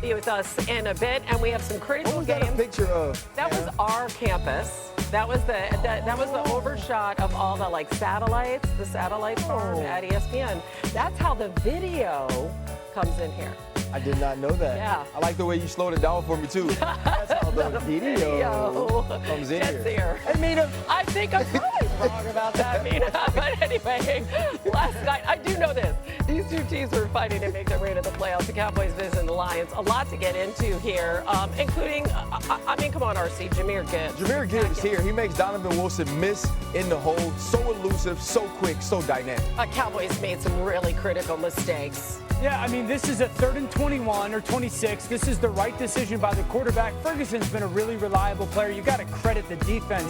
Be with us in a bit, and we have some critical What was games. that a picture of? That was our campus. That was the overshot of all the satellites, the satellite farm at ESPN. That's how the video comes in here. I did not know that. Yeah. I like the way you slowed it down for me too. That's how the video comes in here. Hey, Mina. I think I'm probably wrong about that, Mina. But anyway, last night, I do know this. These two teams were fighting to make their way to the playoffs. The Cowboys visiting the Lions. A lot to get into here, including, come on, RC, Jahmyr Gibbs. Jahmyr Gibbs here. He makes Donovan Wilson miss in the hole. So elusive, so quick, so dynamic. Cowboys made some really critical mistakes. Yeah, this is a 3rd and 21 or 26. This is the right decision by the quarterback. Ferguson's been a really reliable player. You got to credit the defense.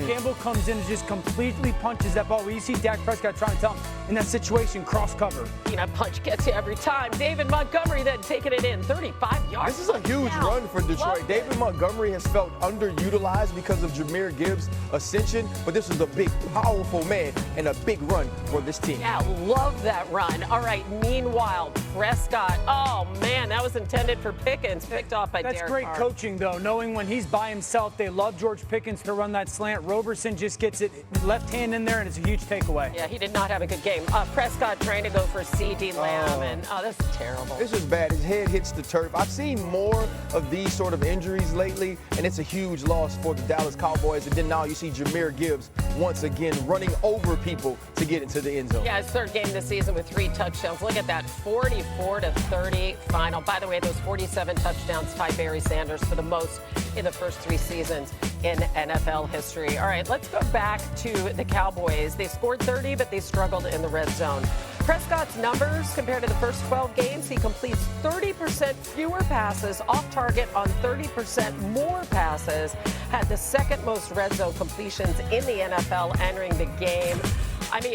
Campbell comes in and just completely punches that ball. Well, you see Dak Prescott trying to tell him in that situation, cross cover. Punch gets you every time. David Montgomery then taking it in, 35 yards. This is a huge run for Detroit. David Montgomery has felt underutilized because of Jahmyr Gibbs' ascension, but this is a big, powerful man and a big run for this team. Yeah, love that run. All right, meanwhile, Prescott, oh man, that was intended for Pickens, picked off by Derek That's great Carr. coaching, though, knowing when he's by himself. They love George Pickens to run that slant. Roberson just gets it left hand in there, and it's a huge takeaway. Yeah, he did not have a good game. Prescott trying to go for C.D. Lamb, and this is terrible. This is bad. His head hits the turf. I've seen more of these sort of injuries lately, and it's a huge loss for the Dallas Cowboys. And then now you see Jahmyr Gibbs once again running over people to get into the end zone. Yeah, his 3rd game this season with 3 touchdowns. Look at that, 44-30 final. By the way, those 47 touchdowns tie Barry Sanders for the most in the first 3 seasons in NFL history. All right, let's go back to the Cowboys. They scored 30, but they struggled in the red zone. Prescott's numbers compared to the first 12 games, he completes 30% fewer passes off target on 30% more passes, had the 2nd most red zone completions in the NFL entering the game.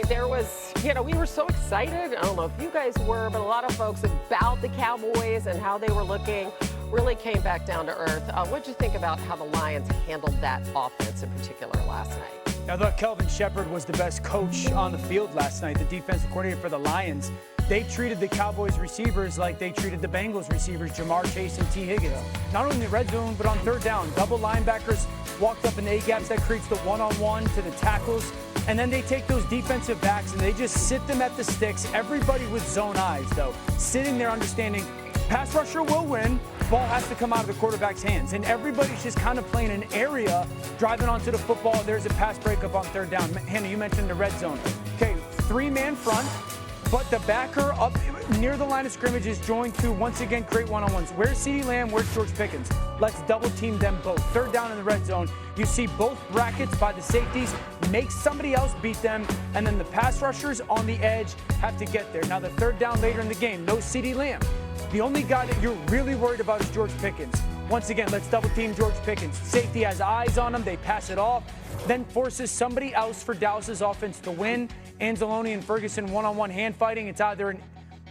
There was, we were so excited. I don't know if you guys were, but a lot of folks about the Cowboys and how they were looking really came back down to earth. What did you think about how the Lions handled that offense in particular last night? I thought Kelvin Shepard was the best coach on the field last night, the defensive coordinator for the Lions. They treated the Cowboys receivers like they treated the Bengals receivers, Jamar Chase and T. Higgins. Not only in the red zone, but on 3rd down. Double linebackers walked up in the A-gaps. That creates the one-on-one to the tackles. And then they take those defensive backs and they just sit them at the sticks. Everybody with zone eyes, though, sitting there understanding pass rusher will win. Ball has to come out of the quarterback's hands. And everybody's just kind of playing an area, driving onto the football. There's a pass breakup on 3rd down. Hannah, you mentioned the red zone. Okay, 3-man front. But the backer up near the line of scrimmage is joined to, once again, create one-on-ones. Where's C.D. Lamb? Where's George Pickens? Let's double-team them both. 3rd down in the red zone. You see both brackets by the safeties. Make somebody else beat them. And then the pass rushers on the edge have to get there. Now, the 3rd down later in the game, no C.D. Lamb. The only guy that you're really worried about is George Pickens. Once again, let's double-team George Pickens. Safety has eyes on him. They pass it off. Then forces somebody else for Dallas's offense to win. Anzalone and Ferguson one-on-one hand fighting. It's either an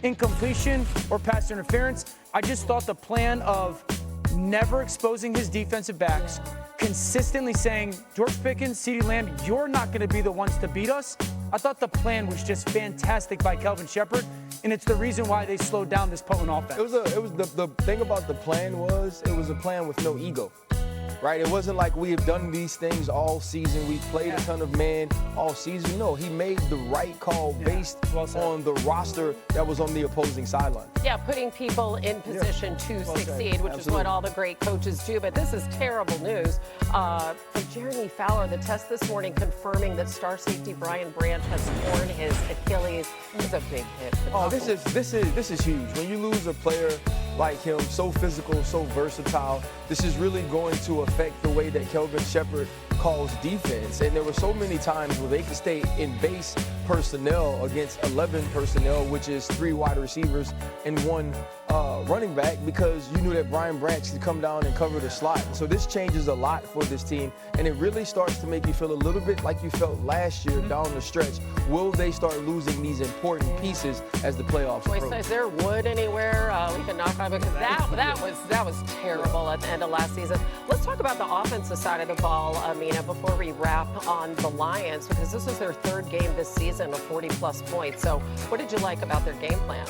incompletion or pass interference. I just thought the plan of never exposing his defensive backs, consistently saying, George Pickens, C.D. Lamb, you're not going to be the ones to beat us. I thought the plan was just fantastic by Kelvin Shepard, and it's the reason why they slowed down this potent offense. The thing about the plan was it was a plan with no ego. Right? It wasn't like we have done these things all season. We played a ton of man all season. No, he made the right call based on the roster that was on the opposing sideline. Yeah, putting people in position to succeed, which is what all the great coaches do. But this is terrible news for Jeremy Fowler. The test this morning confirming that star safety Brian Branch has torn his Achilles. This is a big hit. This is huge. When you lose a player like him, so physical, so versatile, this is really going to affect the way that Kelvin Shepard calls defense. And there were so many times where they could stay in base personnel against 11 personnel, which is 3 wide receivers and 1 running back, because you knew that Brian Branch could come down and cover the slot. So this changes a lot for this team, and it really starts to make you feel a little bit like you felt last year down the stretch. Will they start losing these important pieces as the playoffs approach? Is there wood anywhere we can knock on? Because that was terrible at the end of last season. Let's talk about the offensive side of the ball, Amina, before we wrap on the Lions, because this is their 3rd game this season of 40-plus points. So what did you like about their game plan?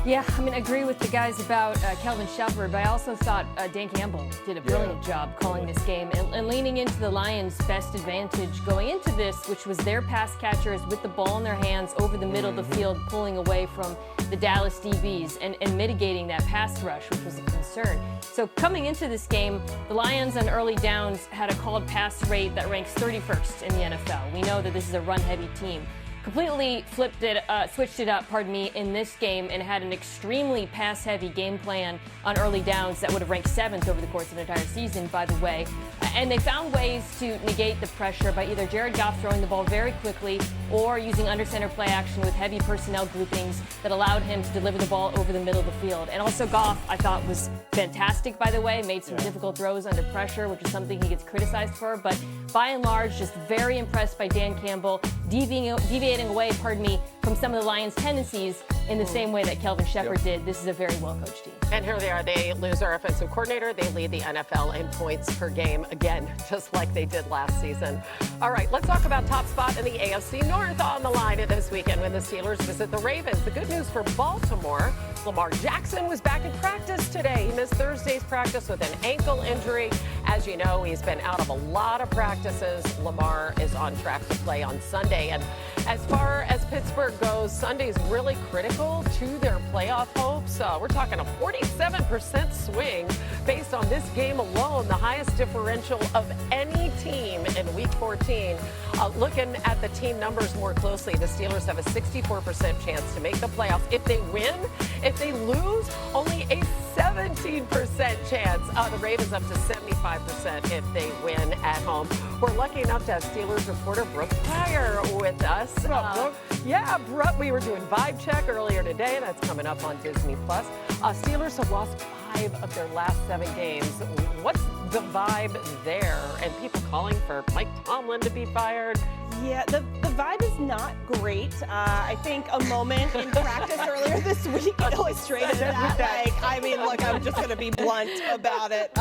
Yeah, I mean, I agree with the guys about Kelvin Shepherd, but I also thought Dan Campbell did a brilliant job calling this game and leaning into the Lions' best advantage going into this, which was their pass catchers with the ball in their hands over the middle of the field, pulling away from the Dallas DBs and mitigating that pass rush, which was a concern. So coming into this game, the Lions on early downs had a called pass rate that ranks 31st in the NFL. We know that this is a run-heavy team. Completely switched it up, in this game and had an extremely pass-heavy game plan on early downs that would have ranked 7th over the course of an entire season, by the way. And they found ways to negate the pressure by either Jared Goff throwing the ball very quickly or using under-center play action with heavy personnel groupings that allowed him to deliver the ball over the middle of the field. And also Goff, I thought, was fantastic, by the way, made some difficult throws under pressure, which is something he gets criticized for. But by and large, just very impressed by Dan Campbell, deviating away, from some of the Lions' tendencies in the same way that Kelvin Shepherd did. This is a very well-coached team. And here they are. They lose their offensive coordinator. They lead the NFL in points per game again, just like they did last season. All right, let's talk about top spot in the AFC North on the line this weekend when the Steelers visit the Ravens. The good news for Baltimore, Lamar Jackson was back in practice today. He missed Thursday's practice with an ankle injury. As you know, he's been out of a lot of practices. Lamar is on track to play on Sunday. And as far as Pittsburgh goes, Sunday's really critical to their playoff hopes. We're talking a 47% swing based on this game alone, the highest differential of any team in Week 14. Looking at the team numbers more closely, the Steelers have a 64% chance to make the playoffs if they win. If they lose, only a 17% chance. The Ravens up to 75% if they win at home. We're lucky enough to have Steelers reporter Brooke Pryor with us. What's up, Brooke? Yeah, Brooke, we were doing Vibe Check earlier today. That's coming up on Disney+. Steelers have lost 5 of their last 7 games. What's the vibe there? And people calling for Mike Tomlin to be fired? Yeah, the vibe is not great. I think a moment in practice earlier this week illustrated that. Look, I'm just going to be blunt about it.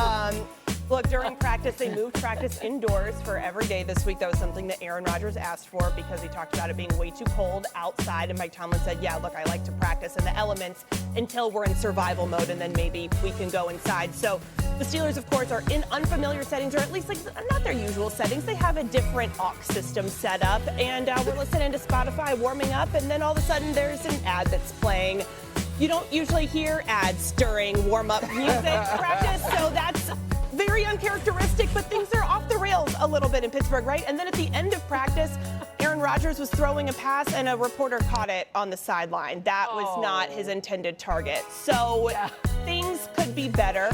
Look, during practice, they moved practice indoors for every day this week. That was something that Aaron Rodgers asked for because he talked about it being way too cold outside. And Mike Tomlin said, yeah, look, I like to practice in the elements until we're in survival mode, and then maybe we can go inside. So the Steelers, of course, are in unfamiliar settings, or at least not their usual settings. They have a different aux system set up, and we're listening to Spotify warming up, and then all of a sudden there's an ad that's playing. You don't usually hear ads during warm-up music practice, so that's very uncharacteristic, but things are off the rails a little bit in Pittsburgh, right? And then at the end of practice, Aaron Rodgers was throwing a pass and a reporter caught it on the sideline. That was not his intended target. So things could be better.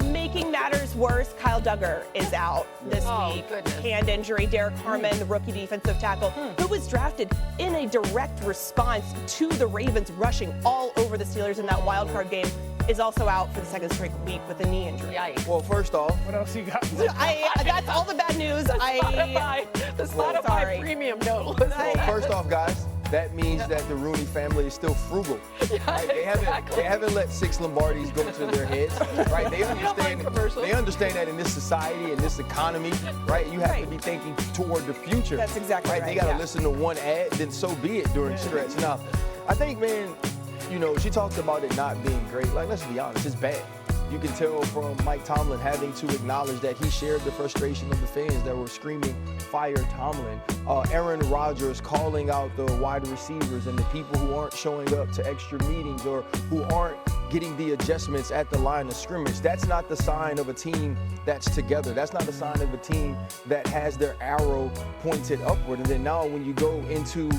Making matters worse, Kyle Duggar is out this week. Goodness. Hand injury. Derek Harmon, the rookie defensive tackle, who was drafted in a direct response to the Ravens rushing all over the Steelers in that wild card game, is also out for the second straight week with a knee injury. Yikes. Well, first off, What else you got? That's all the bad news. The Spotify premium note. well, first off, guys, that means that the Rooney family is still frugal. Right? They haven't let 6 Lombardis go to their heads. Right? They understand that in this society, in this economy, right? You have to be thinking toward the future. That's exactly right. They got to listen to one ad, then so be it during stretch. Now, I think, man, she talked about it not being great. Like, let's be honest, it's bad. You can tell from Mike Tomlin having to acknowledge that he shared the frustration of the fans that were screaming, fire Tomlin. Aaron Rodgers calling out the wide receivers and the people who aren't showing up to extra meetings or who aren't getting the adjustments at the line of scrimmage. That's not the sign of a team that's together. That's not the sign of a team that has their arrow pointed upward. And then now when you go into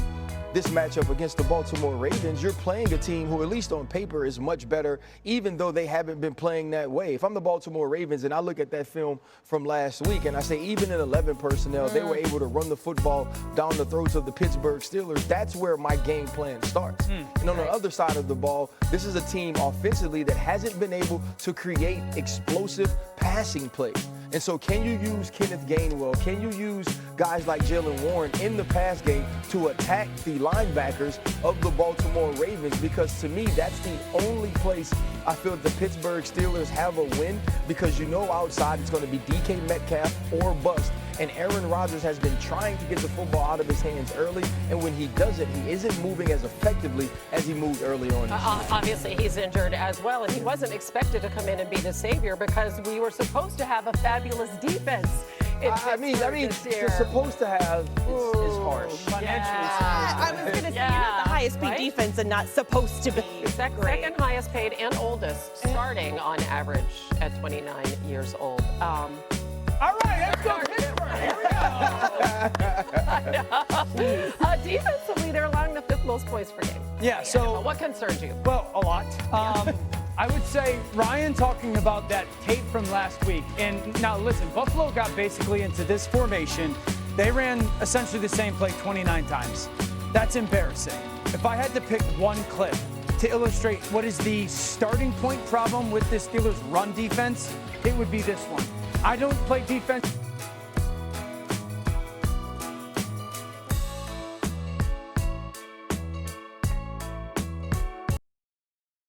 this matchup against the Baltimore Ravens, you're playing a team who, at least on paper, is much better, even though they haven't been playing that way. If I'm the Baltimore Ravens and I look at that film from last week and I say even in 11 personnel, they were able to run the football down the throats of the Pittsburgh Steelers, that's where my game plan starts. And on the other side of the ball, this is a team offensively that hasn't been able to create explosive passing plays. And so can you use Kenneth Gainwell? Can you use guys like Jaylen Warren in the pass game to attack the linebackers of the Baltimore Ravens? Because to me, that's the only place I feel the Pittsburgh Steelers have a win, because outside it's going to be DK Metcalf or bust. And Aaron Rodgers has been trying to get the football out of his hands early, and when he does it, he isn't moving as effectively as he moved early on. Obviously, he's injured as well, and he wasn't expected to come in and be the savior because we were supposed to have a fabulous defense. I mean, supposed to have is harsh. I was going to say, you're not the highest paid defense and not supposed to be. Second highest paid and oldest, starting on average at 29 years old. All right, let's go Pittsburgh. Here we go. Defensively, they're allowing the 5th most points per game. Yeah, so what concerns you? Well, a lot. I would say Ryan talking about that tape from last week. And now listen, Buffalo got basically into this formation. They ran essentially the same play 29 times. That's embarrassing. If I had to pick one clip to illustrate what is the starting point problem with this Steelers run defense, it would be this one. I don't play defense